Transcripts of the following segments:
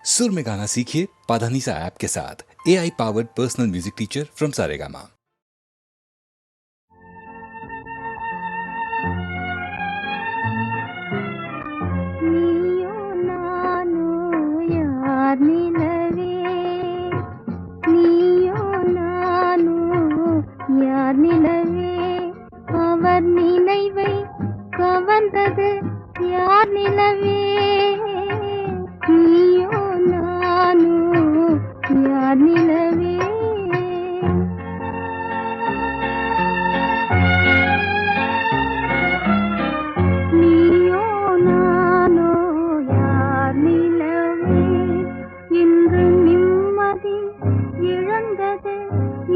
सुर में गाना सीखिए पाधानीसा ऐप के साथ। AI powered personal music teacher from Saregama. அவர் நினைவை கவர்ந்தது யார் நிலவே, நீயோ நானோ யார் நிலவே. நீயோ நானோ யார் நிலவே, இன்று நிம்மதி இழந்தது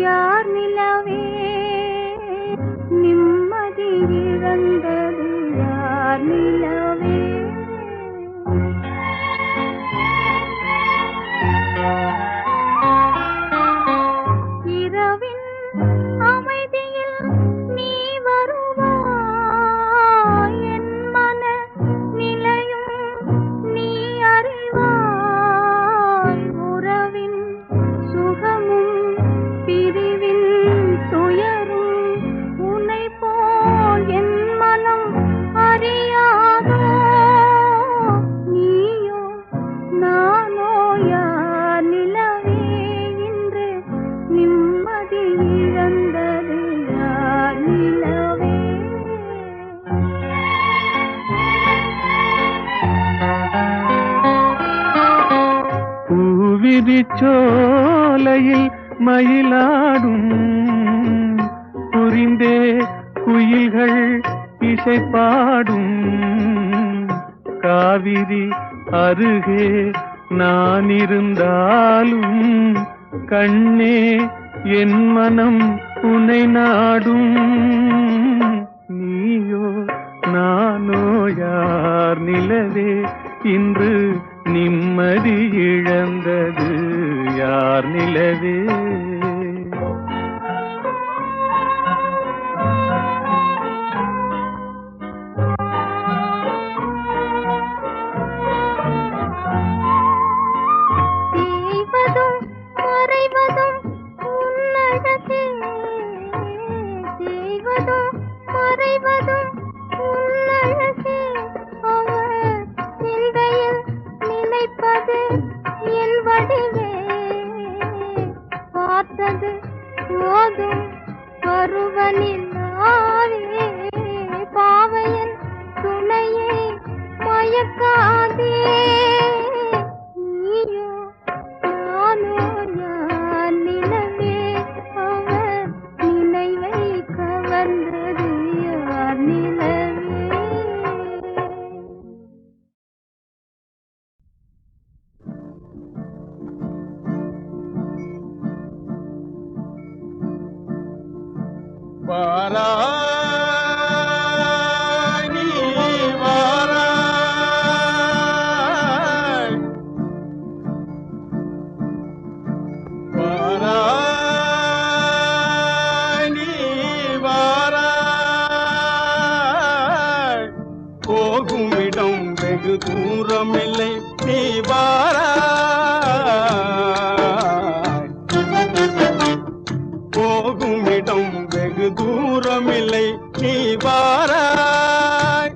யார் நிலவே, நிம்மதி இழந்தது யார் நிலவே. இரவின் அமைதியில் நீ வருவாய், என் மன நிலையும் நீ அறிவாய். உறவின் சுகமும் பிரிவின் துயரும் உன்னை போல் என் மனம் அறியாதோ. நீயோ நானோ யார் நிலவே, இன்று நிம்மதி இழந்தது யார் நிலவே. பூவிரிச்சோலையில் மயிலாடும் புரிந்தே குயில்கள் இசைப்பாடும், காவிரி அருகே நான் இருந்தாலும் கண்ணே என் மனம் உன்னை நாடும். நீயோ நானோ யார் நிலவே, இன்று நிம்மதி இழந்தது யார் நிலவே. தேய்வதும் மறைவதும் உன்னழகே, தேய்வதும் மறைவதும் உன்னழகே. அவர் சிந்தையில் நினைப்பது என் வடிவே, பார்த்தது போதும் பருவனில்லாவே. பாவையன் துணையை மயக்காதே, நீயோ நானோ யார் நிலவே, அவர் நினைவை கவர்ந்தது யார் நிலவே. வாராய் நீ வாராய், வாராய் நீ வாராய், போகும் இடம் வெகு தூரமில்லை நீ வாராய், போகும் இடம் வெகு தூரமில்லை நீ வாராய்.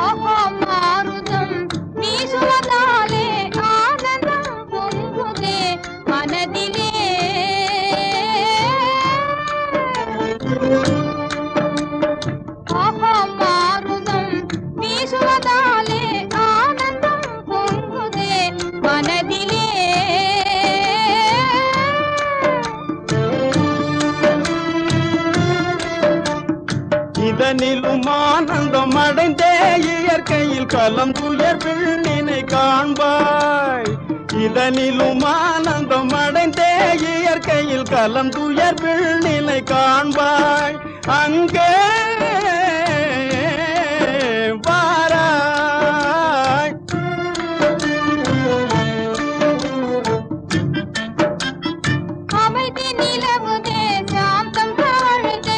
ஓஹோ மாருதம் வீசுவதாலே ஆனந்தம் பொங்குதே மனதிலே. ஓஹோ மாருதம் வீசுவதாலே ஆனந்தம் பொங்குதே மனதிலே. இதனிலும் ஆனந்தம் அடைந்தே இயற்கையில் கலம் துயர் விண்ணினை காண்பாய். இதனிலும் ஆனந்தம் அடைந்தே இயற்கையில் கலம் துயர் விண்ணினை காண்பாய். அங்கே வாராய். அமைதி நிலவுதே சாந்தம் தாழுதே,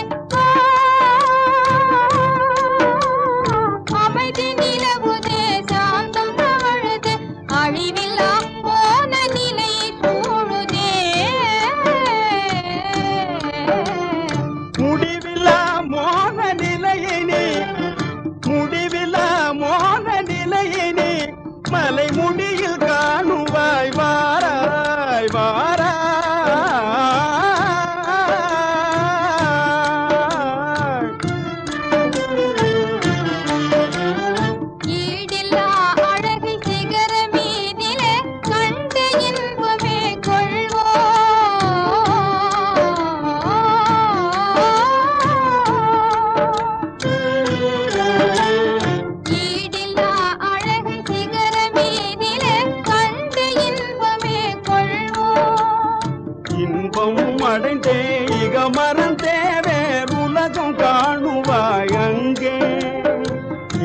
அமைதி நிலவுதே சாந்தம் தாழுதே. மலை முடியில் காணுவாய் வாராய் வாராய் ஈடில்லா அழகை சிகர மீதிலே கண்டு இன்பமே கொள்வோம். ஈடில்லா அழகை சிகர மீதிலே கண்டு இன்பமே கொள்வோம். இன்பமும் அடைந்தே இக மறந்தே வேறுலகம் காணுவாய் அங்கே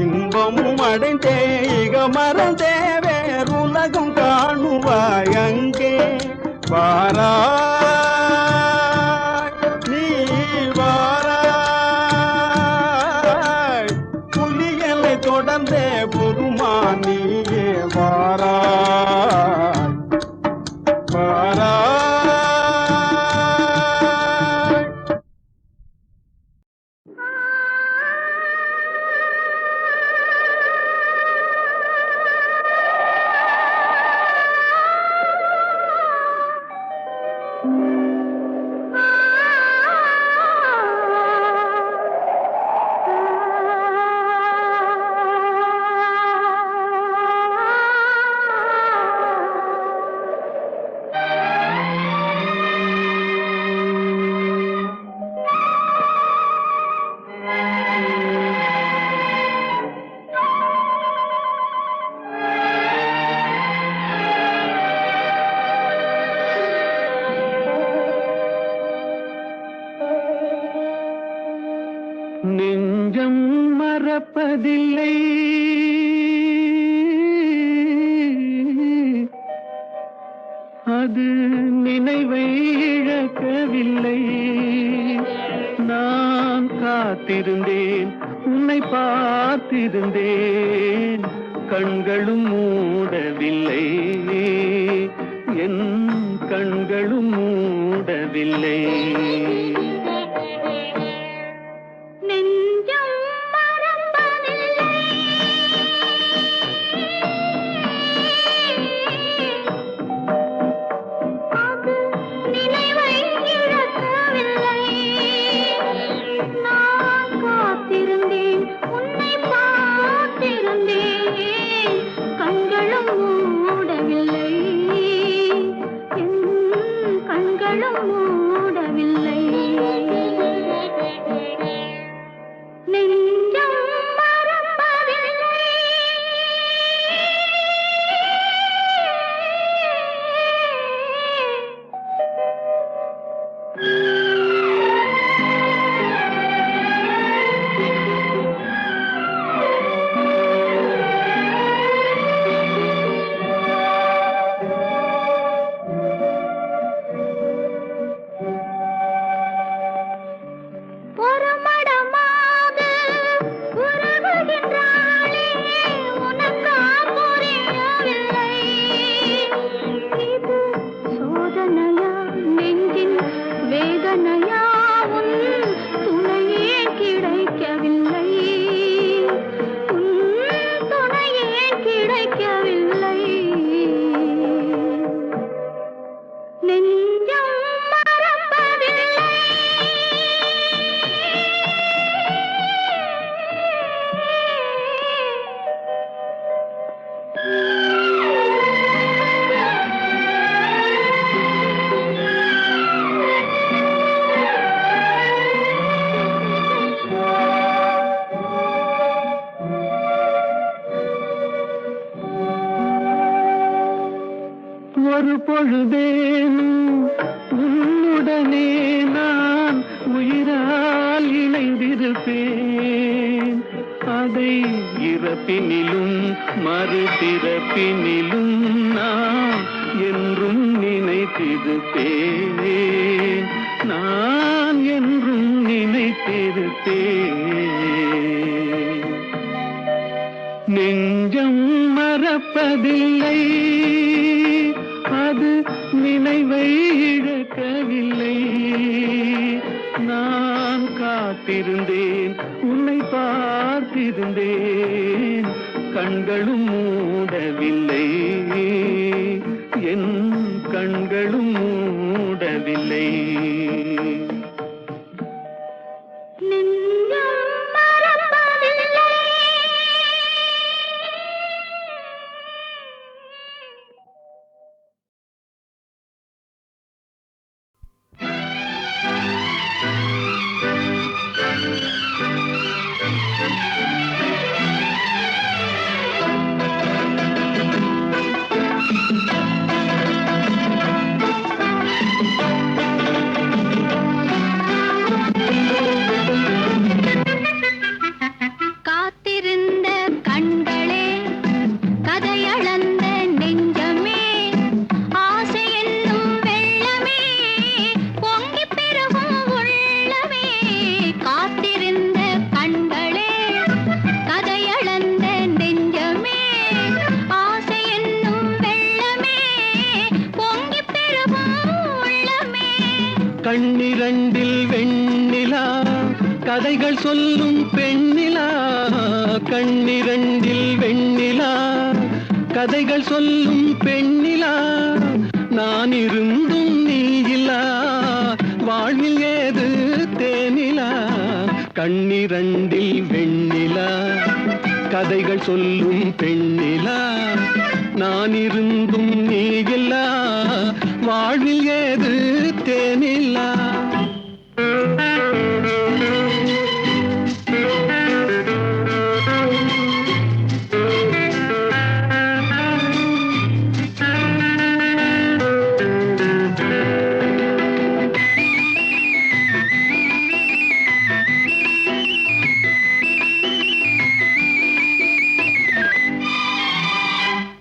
இன்பமும் அடைந்தே இக மறந்தே வேறுலகம் காணுவாய் அங்கே வாராய் நீ வாராய் புலியலை தொடர்ந்தே புதுமானியே வாராய் வாராய் நெஞ்சம் மறப்பதில்லை அது நினைவை இழக்கவில்லை நான் காத்திருந்தேன் உன்னை பார்த்திருந்தேன் கண்களும் மூடவில்லை என் கண்களும் மூடவில்லை நெஞ்சம் மறப்பதில்லை அது நினைவை இழக்கவில்லை நான் காத்திருந்தேன் உன்னை பார்த்திருந்தேன் கண்களும் மூடவில்லை என் கண்களும் மூடவில்லை நெஞ்சம் மறப்பதில்லை ஒரு மடமாக உறவுகின்றாளே உனக்கா புரியவில்லை இது சோதனையா நெஞ்சின் வேதனையா உன் துணையே கிடைக்கவில்லை உன் துணையே கிடைக்கவில்லை நெஞ்சம் மறப்பதில்லை ஒரு பொழுதேனும் உன்னுடனே நான் உயிரால் இணைந்திருப்பேன் அதை இறப்பினிலும் மறுபிறப்பினிலும் நான் என்றும் நினைத்திருப்பேன் நான் என்றும் நினைத்திருப்பேன் நெஞ்சம் மறப்பதில்லை அது நினைவை இழக்கவில்லை நான் காத்திருந்தேன் உன்னை பார்த்திருந்தேன் கண்களும் மூடவில்லை, என் கண்களும் மூடவில்லை. நெஞ்சம் மறப்பதில்லை. காத்திருந்த கண்களே, கதையளந்த நெஞ்சமே, ஆசை என்னும் வெள்ளமே, பொங்கிப் பெருகும் உள்ளமே. காத்திருந்த கண்களே, கதையளந்த நெஞ்சமே, ஆசை என்னும் வெள்ளமே, பொங்கிப் பெருகும் உள்ளமே. கண்ணிரண்டில் வெண்ணிலா, கதைகள் சொல்லும் பெண்ணிலா. கண்ணிரண்டில் வெண்ணிலா, கதைகள் சொல்லும் பெண்ணிலா. நான் இருந்தும் நீ இல்லா, வாழ்வில் ஏது தேனிலா. கண்ணிரண்டில் வெண்ணிலா, கதைகள் சொல்லும் பெண்ணிலா. நான் இருந்தும் நீ இல்லா, வாழ்வில் ஏது தேனிலா.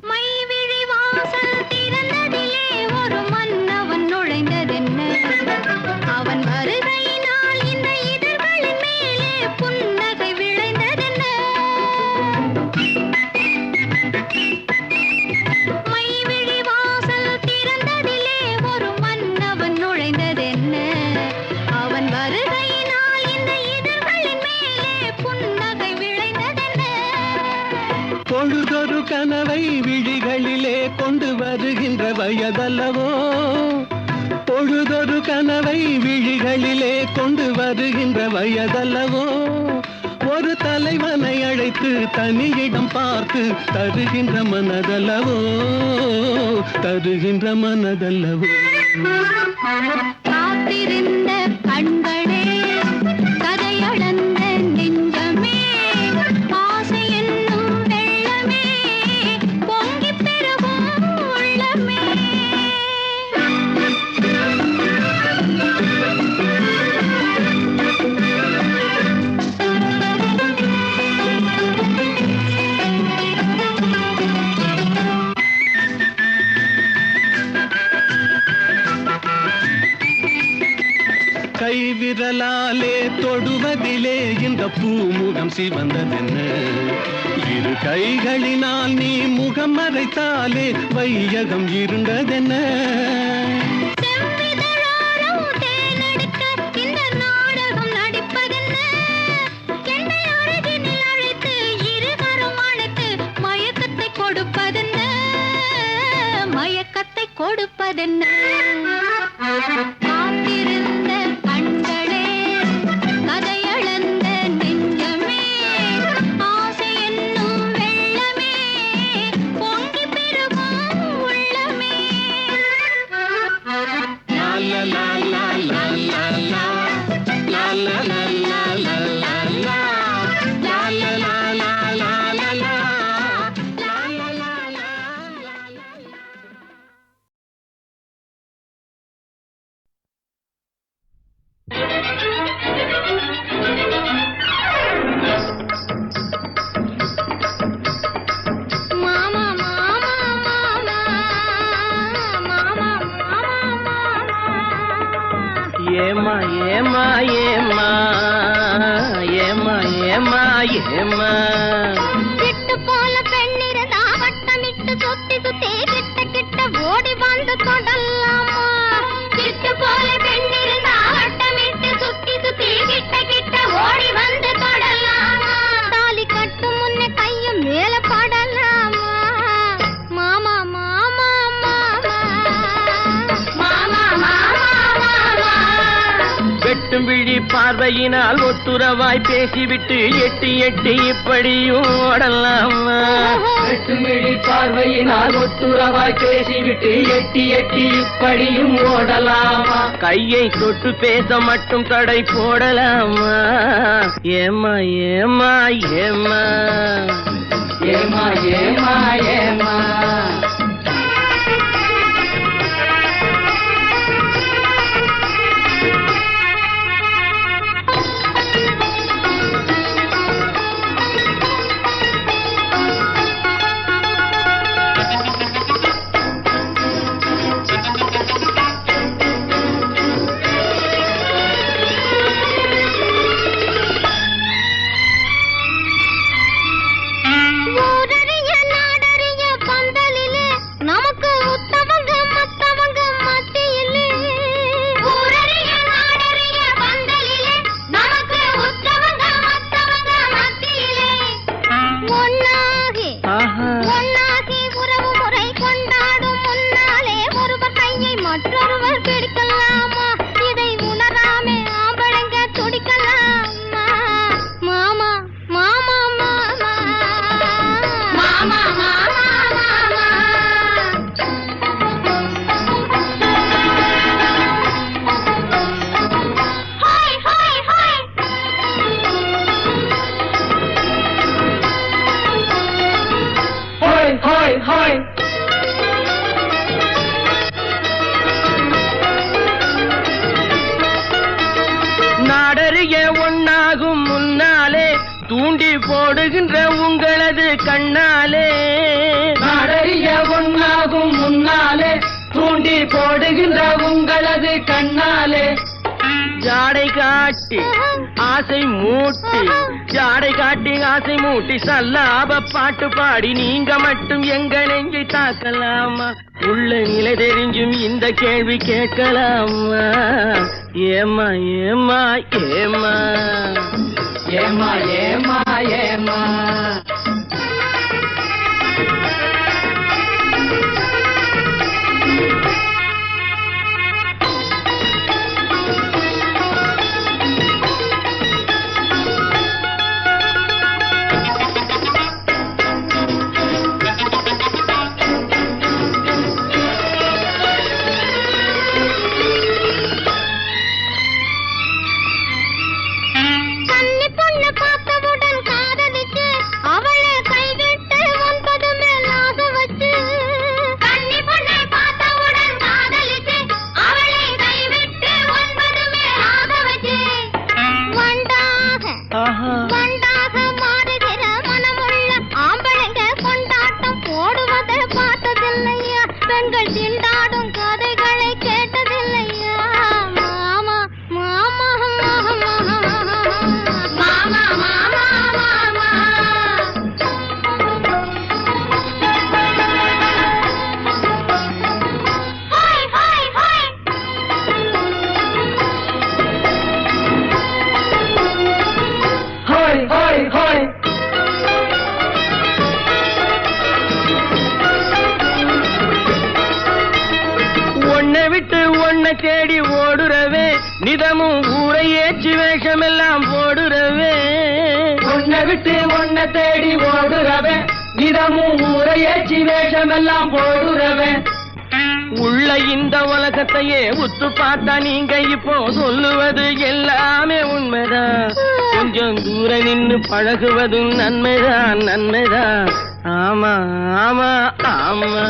மைவிழி வாசல் திறந்ததிலே ஒரு மன்னவன் நுழைந்ததென்ன? அவன் வருகையினால் இந்த இதழ்களின் மேலே புன்னகை விளைந்ததென்ன? மைவிழி வாசல் திறந்ததிலே ஒரு மன்னவன் நுழைந்ததென்ன? அவன் வருகையினால் இந்த இதழ்களின் மேலே புன்னகை விளைந்ததென்ன? பொழுதொரு கனவை விழிகளிலே கொண்டு வருகின்ற வயதல்லவோ. பொழுதொரு கனவை விழிகளிலே கொண்டு வருகின்ற வயதல்லவோ. ஒரு தலைவனை அழைத்து தனியிடம் பார்த்து தருகின்ற மனதல்லவோ, தருகின்ற மனதல்லவோ. காத்திருந்த கண்களே, கதையளந்த நெஞ்சமே, ஆசை என்னும் வெள்ளமே, பொங்கிப் பெருகும் உள்ளமே. கைவிரலாலே தொடுவதிலே இந்த பூமுகம் சிவந்ததென்ன? இரு கைகளினால் நீ முகம் மறைத்தாலே வையகம் இருண்டதென்ன? செவ்விதழோரம் தேனெடுக்க இந்த நாடகம் நடிப்பதென்ன? என்னை அருகினில் அழைத்து இருகரம் அணைத்து மயக்கத்தை கொடுப்பதென்ன? மயக்கத்தை கொடுப்பதென்ன? காத்திருந்த கண்களே, கதையளந்த நெஞ்சமே, ஆசை என்னும் வெள்ளமே, பொங்கிப் பெருகும் உள்ளமே. லா லா லா லா லா லா லா. லா லா லா லா லா லா லா. லா லா லா லா லா லா லா. லா லா லா லா லா லா. மாமா மாமா மாமா மாமா மாமா ஏமா ஏமா ஏமா ஏமா ஏமா ஏமா. கிட்டு போல பெண்ணிருந்தா வட்டமிட்டு சுத்தி சுத்தி கிட்ட கிட்ட ஓடி வந்து தொடலாமா? கிட்டு போல பெண்ணிருந்தா வட்டமிட்டு சுத்தி சுத்தி கிட்ட கிட்ட ஓடி வந்து தொடலாமா? தாலி கட்டும் முன்ன கையும் மேல பட பார்வையினால் ஒட்டுறவாய் பேசிவிட்டு எட்டி எட்டி இப்படியும் ஓடலாமா? எட்டுமிழி பார்வையினால் ஒட்டுறவாய் பேசிவிட்டு எட்டி எட்டி இப்படியும் ஓடலாமா? கையை தொட்டு பேச மட்டும் தடை போடலாமா? ஏமா ஏமா ஏமா ஏமா ஏமா ஏமா நாடறிய ஒன்னாகும் முன்னாலே தூண்டி போடுகின்ற உங்களது கண்ணாலே. நாடறிய ஒன்னாகும் முன்னாலே தூண்டி போடுகின்ற உங்களது கண்ணாலே. ஜாடை காட்டி ஆசை மூட்டி, ஜாடை காட்டி ஆசை மூட்டி சல்லாப பாட்டு பாடி நீங்க மட்டும் எங்க நெஞ்சை தாக்கலாமா? உள்ள நிலை தெரிஞ்சும் இந்த கேள்வி கேட்கலாமா? ஏமா ஏமா ஏமா ஏமா ஏமா ஏமா விட்டு ஒன்ன தேடி ஓடுறவே நிதமும் ஊரை ஏற்றி வேஷமெல்லாம் போடுறவே. உன்னை விட்டு ஒன்ன தேடி ஓடுறவே நிதமும் ஊரை ஏற்றி வேஷமெல்லாம் போடுறவே. உள்ள இந்த உலகத்தையே உத்து பார்த்தா நீங்க இப்போ சொல்லுவது எல்லாமே உண்மைதான். கொஞ்சம் தூர நின்னு பழகுவதும் நன்மைதான் நன்மைதான். ஆமா ஆமா ஆமா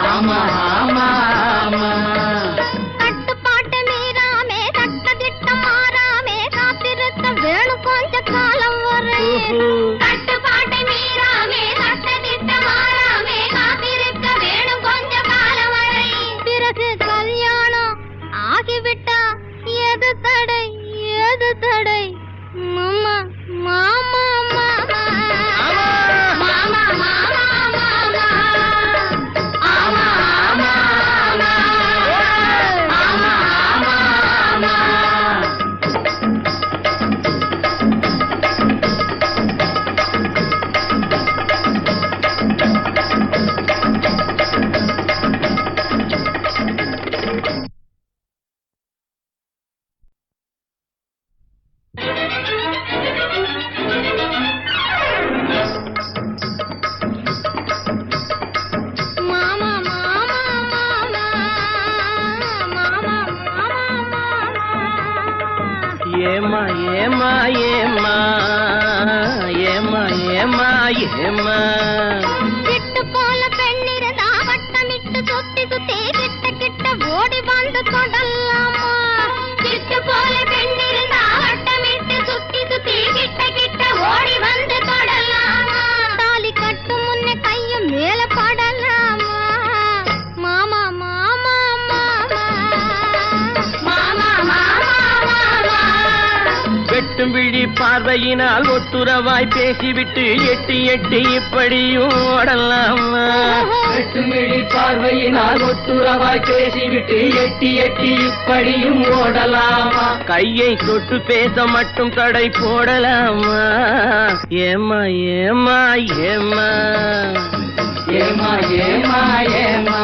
ஆமா ஆமா ஆமா கட்டுப்பாட்டு மீறாமே சட்ட திட்டம் மாறாமே காத்திருக்க வேணும் கொஞ்ச காலம் வரை. கட்டுப்பாட்டு மீறாமே சட்ட திட்டம் மாறாமே காத்திருக்க வேணும் கொஞ்ச காலம் வரை. பிறகு கல்யாணம் ஆகிவிட்டா எது தடை ஏது தடை? மாமா மாமா மாமா மாமா மாமா மாமா ஏமா ஏமா ஏமா ஏமா ஏமா சிட்டு போல பெண்ணிருந்தா வட்டமிட்டு சுத்தி சுத்தி கிட்ட கிட்ட ஓடி வந்து தொடலாமா சிட்டு போல பெண்ணிருந்தா வட்டமிட்டு சுத்தி சுத்தி கிட்ட கிட்ட ஓடி வந்து தொடலாமா தாலி கட்டும் முன்னே கையும் மேல படலாமா மாமா மாமா மாமா மாமா மாமா மாமா வெட்டும் விழி பார்வையினால் ஒட்டுறவாய் பேசிவிட்டு எட்டி எட்டி இப்படியும் ஓடலாமா வெட்டும் விழி பார்வையினால் ஒட்டுறவாய் பேசிவிட்டு எட்டி எட்டி இப்படியும் ஓடலாமா கையை தொட்டு பேச மட்டும் தடை போடலாமா ஏமா ஏமா ஏமா ஏமா ஏமா ஏமா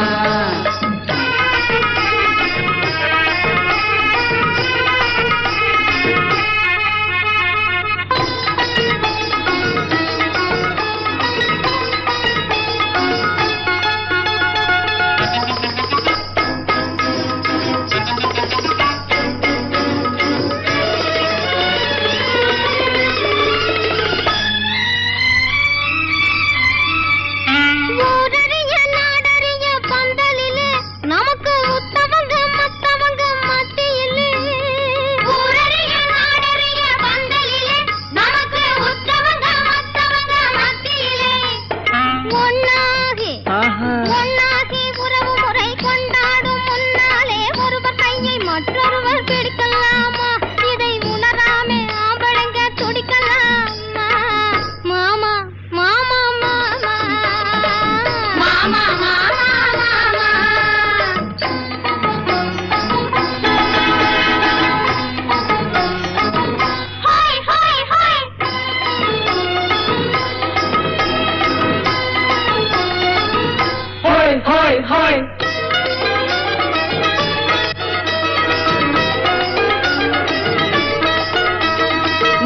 ஊரறிய நாடறிய பந்தலிலே நமக்கு உத்தவங்க மத்தவங்க மத்தியிலே ஊரறிய நாடறிய பந்தலிலே நமக்கு உத்தவங்க மத்தவங்க மத்தியிலே ஒன்னாகி ஒன்னாகி உறவு முறை கொண்டாடும் முன்னாலே ஒருவர் கையை மற்றொருவர் பிடிக்கலாமா இதை உணராமே ஆம்பளைங்க துடிக்கலாமா மாமா மாமா மாமா மாமா மாமா மாமா ஹாய் ஹாய் ஹாய் ஹோய் ஹோய் ஹோய்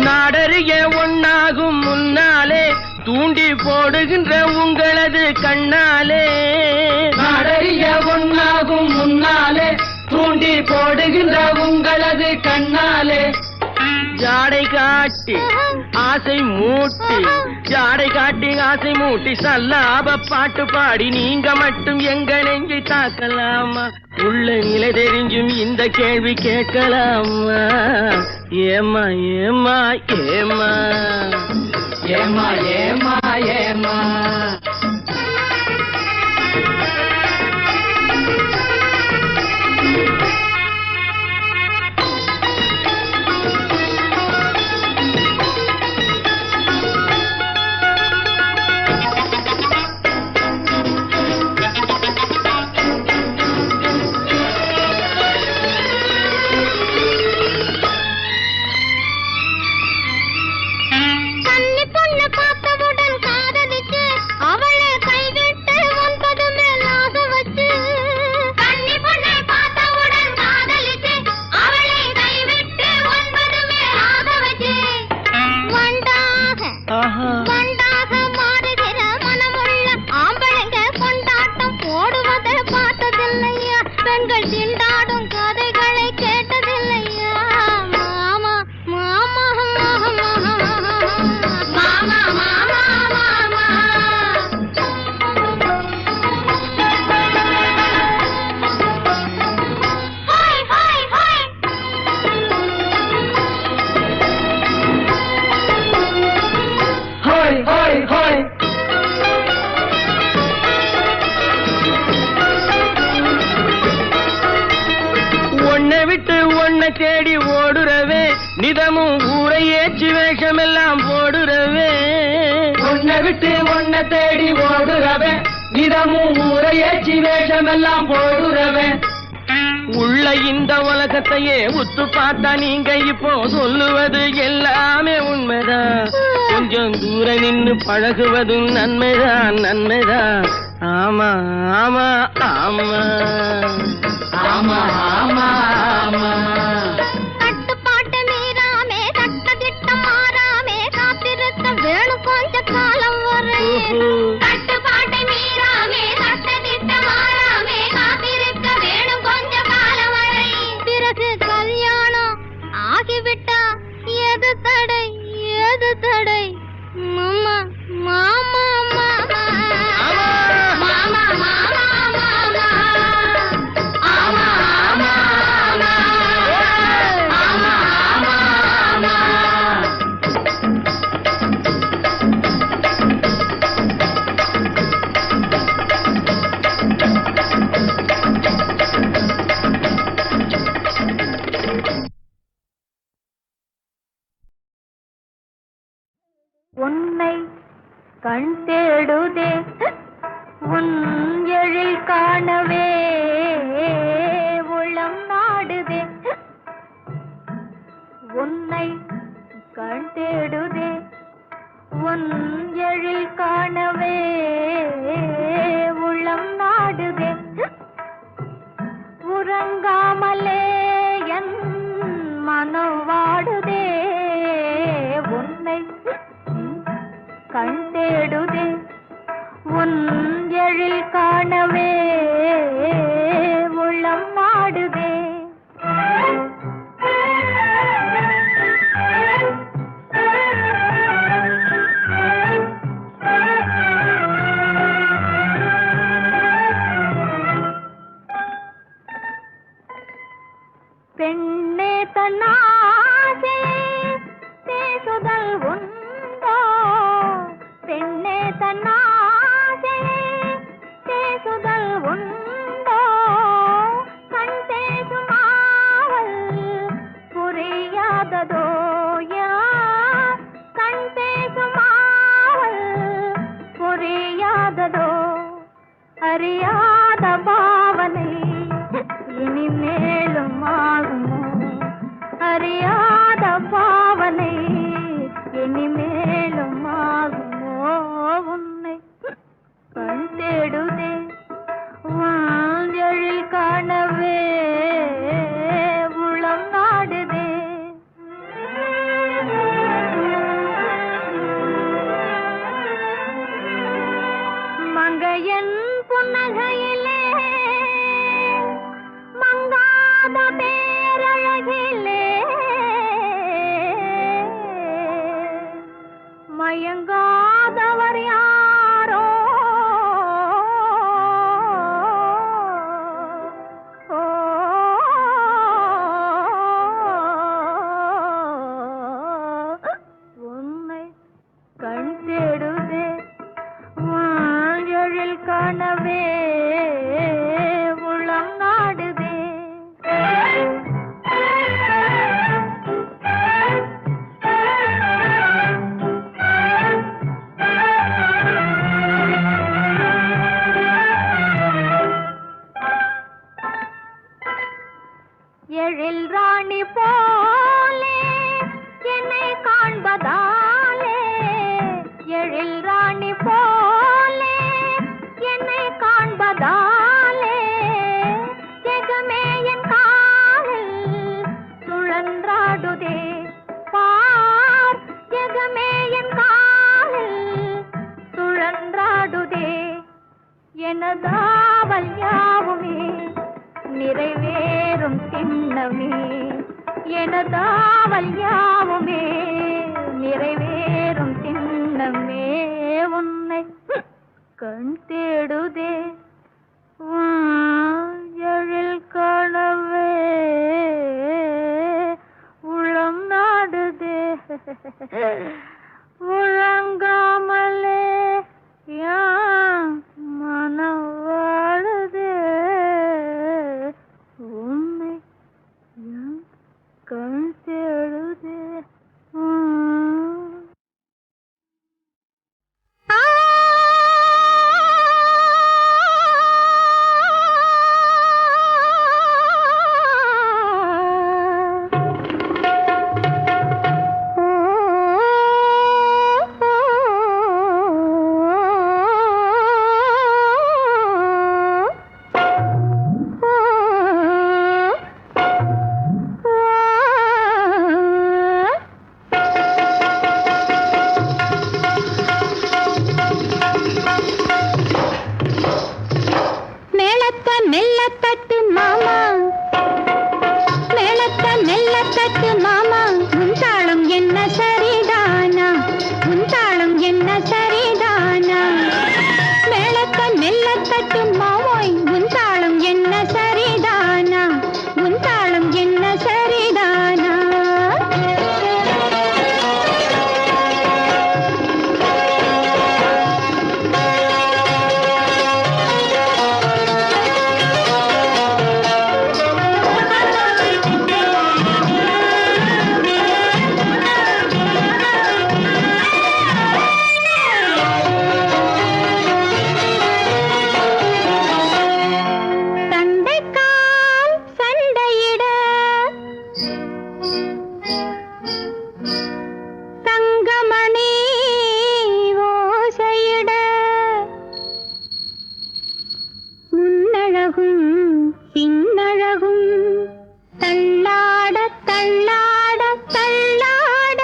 நாடறிய ஒன்னாகும் முன்னாலே தூண்டி போடுகின்ற உங்களது கண்ணாலே நாடறிய ஒன்னாகும் முன்னாலே தூண்டி போடுகின்ற உங்களது கண்ணாலே ஜாடை காட்டி ஆசை மூட்டி ஜாடை காட்டி ஆசை மூட்டி சல்லாப பாட்டு பாடி நீங்க மட்டும் எங்க நெஞ்சை தாக்கலாமா உள்ள நிலை தெரிஞ்சும் இந்த கேள்வி கேட்கலாமா ஏமா ஏமா ஏமா ஏமா ஏமா ஏமா கன்னி பொண்ணு பார்த்தவுடன் காதலிச்சு அவளை கைவிட்டு 9 மேல் ஆசை வச்சு கன்னி பொண்ணு பார்த்தவுடன் காதலிச்சு அவளை கைவிட்டு 9 மேல் ஆசை வச்சு வண்டாக மாறுகிற மனமுள்ள ஆம்பளைங்க கொண்டாட்டம் போடுவதை பார்த்ததில்லையா பெண்கள் திண்டாடும் கதைகளை கேட்டதில்லையா மாமா மாமா மாமா மாமா மாமா மாமா ஹாய் ஹாய் ஹாய் ஹோய் ஹோய் ஹோய் ஒன்னை விட்டு ஒன்னை தேடி ஓடுறவே நிதமும் ஊரை ஏற்றி வேஷமெல்லாம் போடுறவே ஒன்னை விட்டு ஒன்னை தேடி ஓடுறவே நிதமும் ஊரை ஏற்றி வேஷமெல்லாம் போடுறவே உள்ள இந்த உலகத்தையே உத்து பார்த்தா நீங்க இப்போ சொல்லுவது எல்லாமே உண்மைதான் கொஞ்சம் தூரம் நின்னு பழகுவதும் நன்மைதான் நன்மைதான் ஆமா ஆமா ஆமா ஆமா ஆமா ஆமா கட்டுப்பாட்டு மீறாமே சட்ட திட்டம் மாறாமே காத்திருக்க வேணும் கொஞ்ச காலம் வரை கட்டுப்பாட்டை மீறாமே சட்ட திட்டம் மாறாமே காத்திருக்க வேணும் கொஞ்ச காலம் வரை பிறகு கல்யாணம் ஆகிவிட்டா எது கண் தேடுதே உன் எழில் காணவே உள்ளம் நாடுதே உன்னை கண் தேடுதே உன் எழில் காணவே உள்ளம் நாடுதே உறங்காமலே என் மனம் வாடுதே உன்னை கண் தேடுதே உன் எழில் காணவே உள்ளம் நாடுதே பெண்ணே தன்னாசே பேசுதல் உண்டோ பெண்ணே தன்னாசே பேசுதல் உண்டோ கண் பேசுமாவல் புரியாததோ யார் கண் பேசுமாவல் புரியாததோ அறியாத பாவனை இனிமேலும் ஆகுமோ அறியாத பாவனை இனிமேலும் ஆகுமோ உன்னை கண் தேடுதே உன் எழில் காணவே உளம் நாடுதே மங்கையன் புன்னகையிலே மங்காத பேரழகிலே மயங்காதவர் யாரோ உன்னை கண் தேடுதே உன் எழில் காணவே உளம் நாடுதே எழில் ராணி போலே என்னை காண்பதாலே எழில் ராணி போலே என்னை காண்பதாலே ஜெகமே என் காலில் சுழன்றாடுதே பார் ஜெகமே என் காலில் சுழன்றாடுதே எனதாவல் யாவுமே நிறைவேறும் திண்ணமே எனதாவல் யாவுமே நிறைவேறும் திண்ணமே உன்னை கண் தேடுதே உன் எழில் காணவே உளம் நாடுதே உறங்காமலே யான் மனம் வாழுதே உன்னை என் கண் தேடுதே கண்ணழகும் பின்னழகும் தள்ளாட தள்ளாட தள்ளாட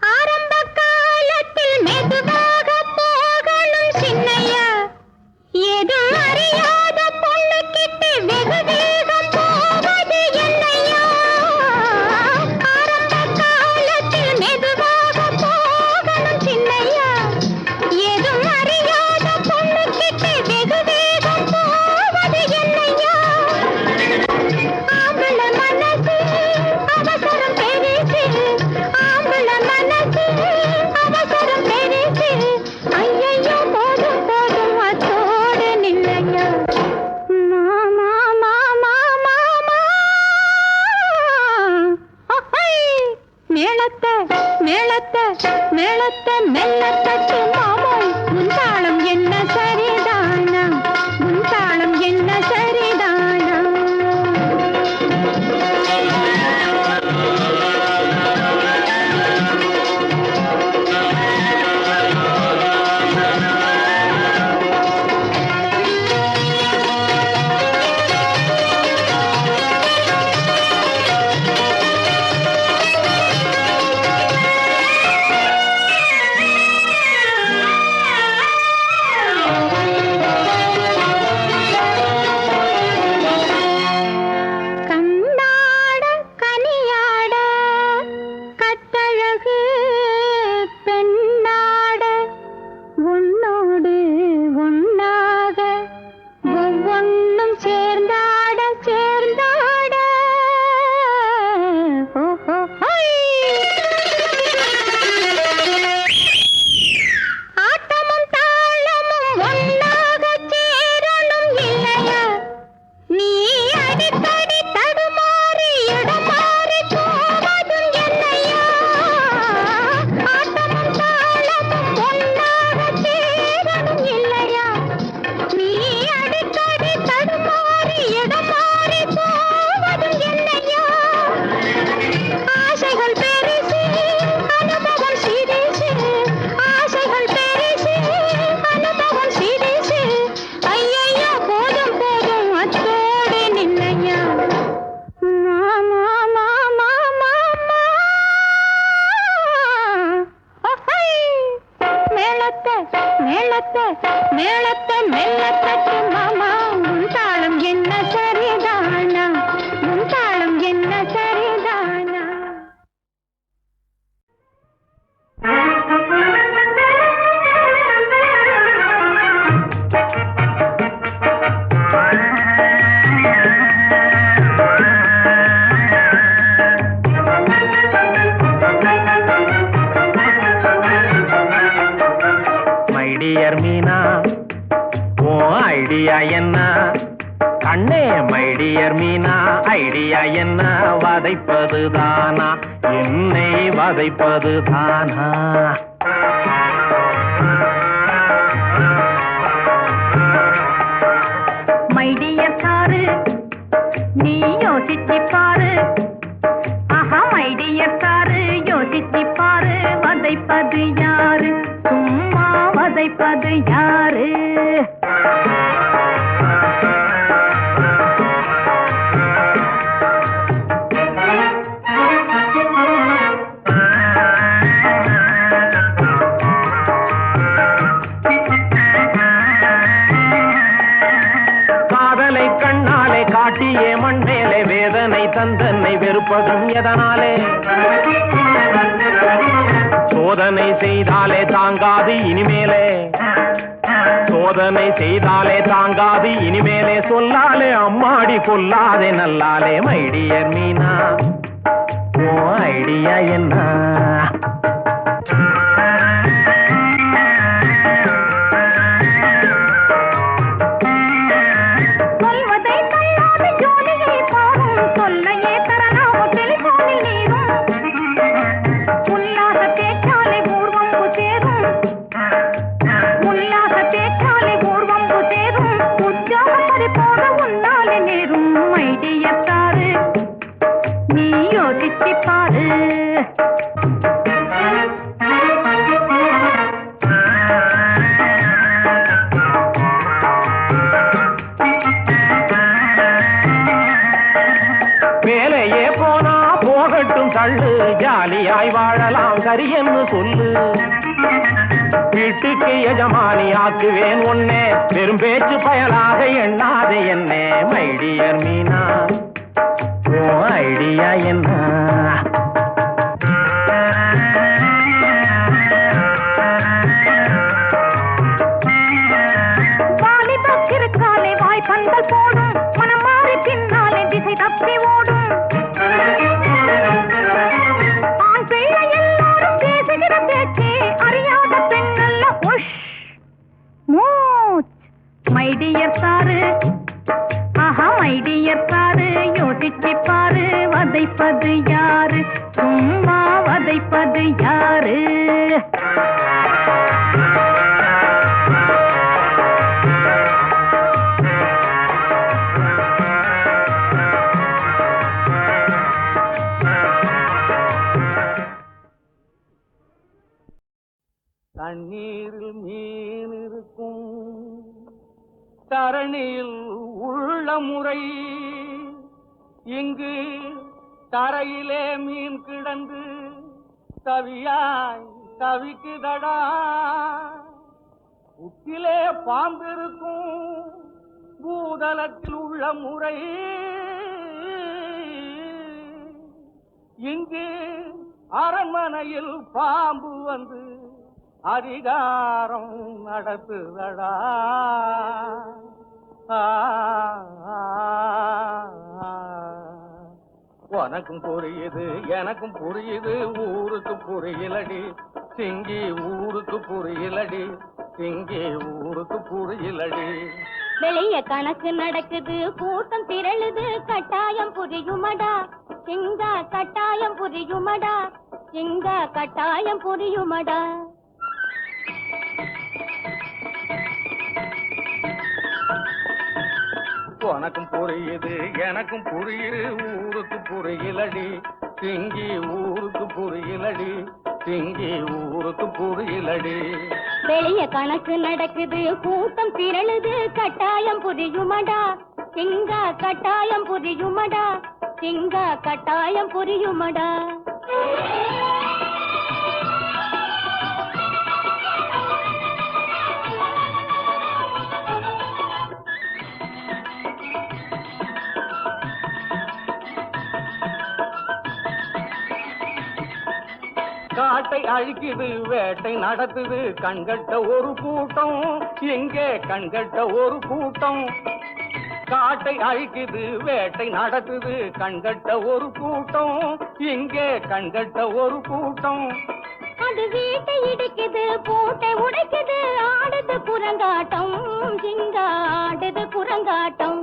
ஆரம்ப காலத்தில் மெதுவாக போகணும் சின்னையா ஏதும் அறியாத பொண்ணு கிட்ட வெகு வேகம் போவது என்னையா ஆரம்ப காலத்தில் மெதுவாக போகணும் சின்னையா ஏதும் அறியாத பொண்ணு கிட்ட வெகு வேகம் போவது என்னையா ஆம்பள மனசு அவசரம் பெரிசு ஆம்பள மனசு அவசரம் பெரிசு ஐயையோ போதும் போதும் அத்தோடு நில்லையா மாமா மாமா மாமா மேளத்தை மேளத்தை மேளத்தை மெல்ல தட்டு மாமோய் உன் தாளம் என்ன சரிதானா உன் தாளம் என்ன சரிதானா கண்ணாட கனியாட கட்டழகு பெண்ணாட உன்னோடு உன்னாக ஒவ்வொன்னும் சேர்ந்தாட சேர்ந்தாட ஓஹோ ஆட்டமும் தாளமும் ஒன்னாக சேரணும் இல்லையா நீ அடிக்கடி தடுமாறி இடமாறி போவதும் என்னையா ஆட்டமும் தாளமும் ஒன்னாக சேரணும் இல்லையா நீ அடிக்கடி தடுமாறி இடமாறி போவதும் என்னையா ஆசைகள் பெரிசு அனுபவம் சிறிசு ஆசைகள் பெரிசு அனுபவம் சிறிசு ஐயையோ போதும் போதும் அத்தோடு நில்லையா மாமா மாமா மாமா மேளத்தை மேளத்தை மேளத்தை மெல்ல தட்டு மாமா உன் தாளம் என்ன சரிதானா உன் தாளம் என்ன சரிதானா my dear Meena O idea என்ன கண்ணே மை டியர் மீனா ஐடியா என்ன வதைப்பது தானா என்னை வதைப்பது தானா மைடிய சாரு நீ யோசிச்சு பாரு ஆஹா மைடிய சாரு யோசிச்சு பாரு வதைப்பது யாரு சும்மா வதைப்பது யாரு காதலை கண்ணாலே காட்டியே மண் மேலே வேதனை தந்தன்னை வெறுப்பதும் எதனாலே சோதனை செய்தாலே தாங்காது இனிமேலே சோதனை செய்தாலே தாங்காது இனிமேலே சொல்லாலே அம்மாடி கொல்லாதே நல்லாலே my dear Meena O idea என்ன சொல்வதை தள்ளாத ஜோலியை பாரும் சொல்லையே தரலாம் டெலிபோனில் நீரும் உல்லாச பேச்சாலை பூர்வம் சேரும் உல்லாச பேச்சாலை பூர்வம் சேரும் உற்சாக பறிபோக உன்னாலே நேரும் மைடிய சாரு நீ யோசிச்சு பாரு எல்லாம் சரியென்னு சொல்லு. வீட்டுக்கு எஜமானி ஆக்குவேன் ஒன்னே, வெறும் பேச்சு பயலாக எண்ணாதே என்னே. My dear Meena, O idea என்ன? வாய்ப்பந்தல் போடும் மனம் மாறி பின்னாலே திசை தப்பி ஓடும். ஆண் பிள்ளை எல்லாரும் பேசுகிற பேச்சே அறியாத பெண்ணல்ல. உஷ் மூச் மை டியர் சாரு, ஆஹா மை டியர் சாரு, யோசிச்சு பாரு வதைப்பது யாரு, சும்மா வதைப்பது யாரு? தண்ணீரில் மீன் இருக்கும், தரணியில் உள்ள முறை, இங்கு தரையிலே மீன் கிடந்து தவியாய் தவிக்குதடா. உத்திலே பாம்பு இருக்கும், பூதலத்தில் உள்ள முறை, இங்கு அரண்மனையில் பாம்பு வந்து அதிகாரம் நடத்துதடா. உனக்கும் புரியுது எனக்கும் புரியுது, ஊருக்கு புரியலடி சிங்கி, ஊருக்கு புரியலடி சிங்கி, ஊருக்கு புரியலடி. வெளிய கணக்கு நடக்குது, கூட்டம் திரளுது, கட்டாயம் புரியுமடா சிங்கா, கட்டாயம் புரியுமடா சிங்கா, கட்டாயம் புரியுமடா. உனக்கும் புரியுது எனக்கும் புரியுது, ஊருக்கு புரியலடி சிங்கி, ஊருக்கு புரியலடி சிங்கி, ஊருக்கு புரியலடி. வெளிய கணக்கு நடக்குது, கூட்டம் திரளுது, கட்டாயம் புரியுமடா சிங்கா, கட்டாயம் புரியுமடா சிங்கா, கட்டாயம் புரியுமடா. காட்டை அழிக்குது வேட்டை நடத்துது, கண்கட்ட ஒரு கூட்டம், எங்கே கண்கட்ட ஒரு கூட்டம். காட்டை அழிக்குது வேட்டை நடத்துது, கண்கட்ட ஒரு கூட்டம், இங்கே கண்கட்ட ஒரு கூட்டம். அது வீட்டை இடிக்குது பூட்டை உடைக்குது, ஆடுது குரங்காட்டம் சிங்கா, ஆடுது குரங்காட்டம்.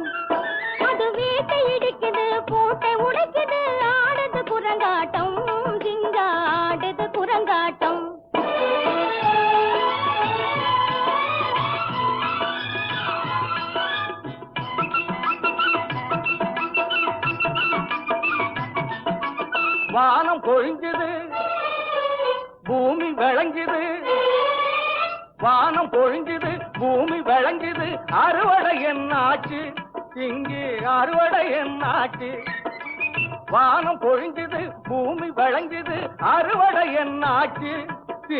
அது வீட்டை இடிக்குது பூட்டை உடைக்குது, ஆடுது குரங்காட்டம் சிங்கா, ஆடுது குரங்காட்டம். வானம் பொழிஞ்சுது பூமி விளங்குது, வானம் பொழிஞ்சுது பூமி விளங்குது, அறுவடை என்னாச்சு இங்கே, அறுவடை என்னாச்சு. வானம் பொழிஞ்சுது பூமி விளங்குது, அறுவடை என்னாச்சு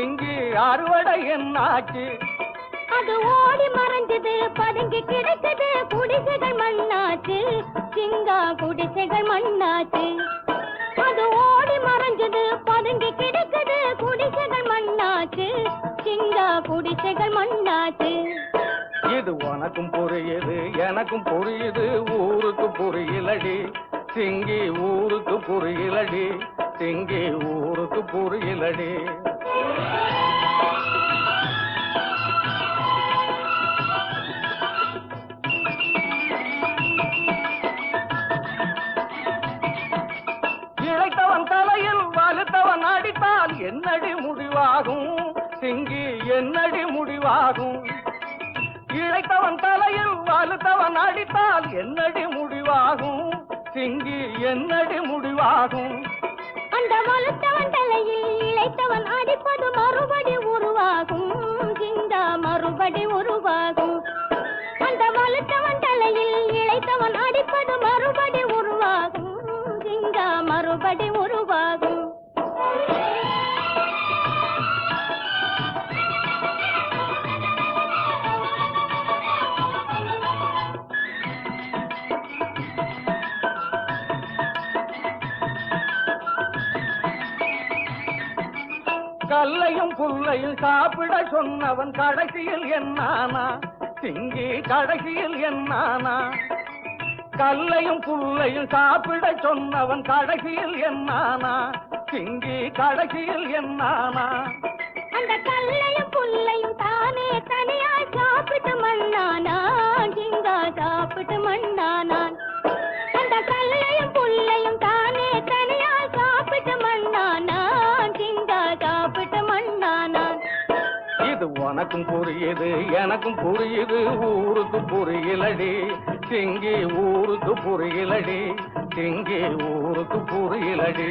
இங்கே, அறுவடை என்னாச்சு. அது ஓடி மறைஞ்சது பதுங்கி கிடக்குது, குடிசைகள் மண்ணாச்சு சிங்கா, குடிசைகள் மண்ணாச்சு. அது ஓடி மறைஞ்சது பதுங்கி கிடக்குது, குடிசைகள் மண்ணாச்சு சிங்கா, குடிசைகள் மண்ணாச்சு. இது உனக்கும் புரியுது எனக்கும் புரியுது, ஊருக்கு புரியலடி சிங்கி, ஊருக்கு புரியலடி சிங்கி, ஊருக்கு புரியலடி. இளைத்தவன் தலையில் வலுத்தவன் அடித்தால் என்னடி முடிவாகும் சிங்கி, என்னடி முடிவாகும். இளைத்தவன் தலையில் வலுத்தவன் அடித்தால் என்னடி முடிவாகும் சிங்கி, என்னடி முடிவாகும். அந்த வலுத்தவன் தலையில் இளைத்தவன் அடிப்பது மறுபடி உருவாகும் சிங்கா, மறுபடி உருவாகும். அந்த வலுத்தவன் தலையில் இளைத்தவன் அடிப்பது மறுபடி உருவாகும் சிங்கா, மறுபடி உருவாகும். கல்லையும் புல்லையும் சாப்பிட சொன்னவன் கடைசியில் என்னானா சிங்கி கடைசியில் என்னானா கல்லையும் புல்லையும் சாப்பிட சொன்னவன் கடைசியில் என்னானா சிங்கி கடைசியில் என்னானா அந்த கல்லையும் புல்லையும் தானே தனியாய் சாப்பிட்டு மண்ணானான் சிங்கா சாப்பிட்டு மண்ணானான் அந்த கல்லையும் புல்லையும் தானே தனியாய் சாப்பிட்டு மண்ணானான் சிங்கா சாப்பிட்டு மண்ணானான் இது உனக்கும் புரியுது எனக்கும் புரியுது ஊருக்கு புரியலடி சிங்கி ஊருக்கு புரியலடி சிங்கி ஊருக்கு புரியலடி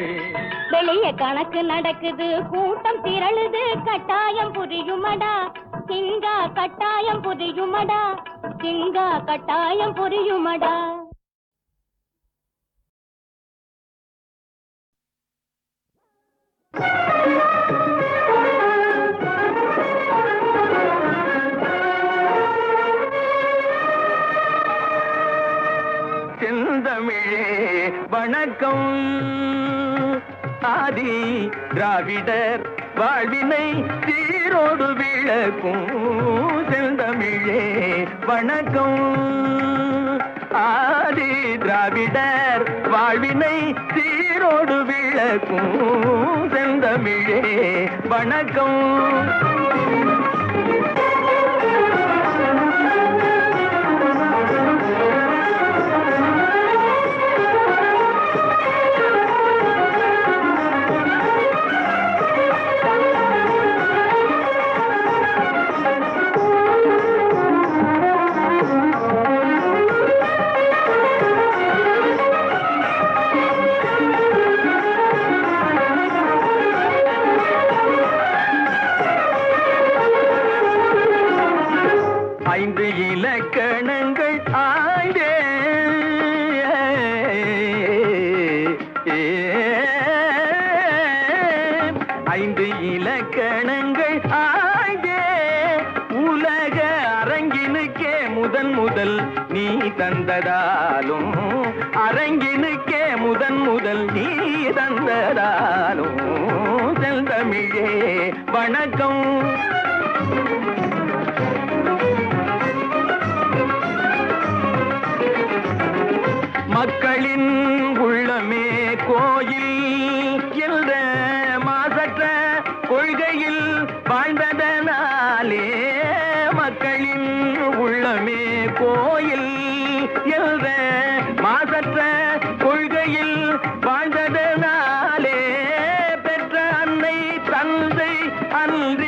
வெளிய கணக்கு நடக்குது கூட்டம் திரளுது கட்டாயம் புரியுமடா சிங்கா கட்டாயம் புரியுமடா சிங்கா கட்டாயம் புரியுமடா செந்தமிழே வணக்கம் ஆதி திராவிடர் வாழ்வினை சீரோடு விளக்கும் செந்தமிழே வணக்கம் ஆதி திராவிடர் வாழ்வினை சீரோடு விளக்கும் செந்தமிழே வணக்கம் ஐந்து இலக்கணங்கள் ஆய்ந்தே ஐந்து இலக்கணங்கள் ஆய்ந்தே உலக அரங்கினுக்கே முதல் நீ தந்ததாலும் அரங்கினுக்கே முதல் நீ தந்ததாலும் செந்தமிழே வணக்கம் மக்களின் உள்ளமே கோயில் என்ற மாசற்ற கொள்கையில் வாழ்ந்ததனாலே மக்களின் உள்ளமே கோயில் என்ற மாசற்ற கொள்கையில் வாழ்ந்ததனாலே பெற்ற அன்னை தந்தை அன்று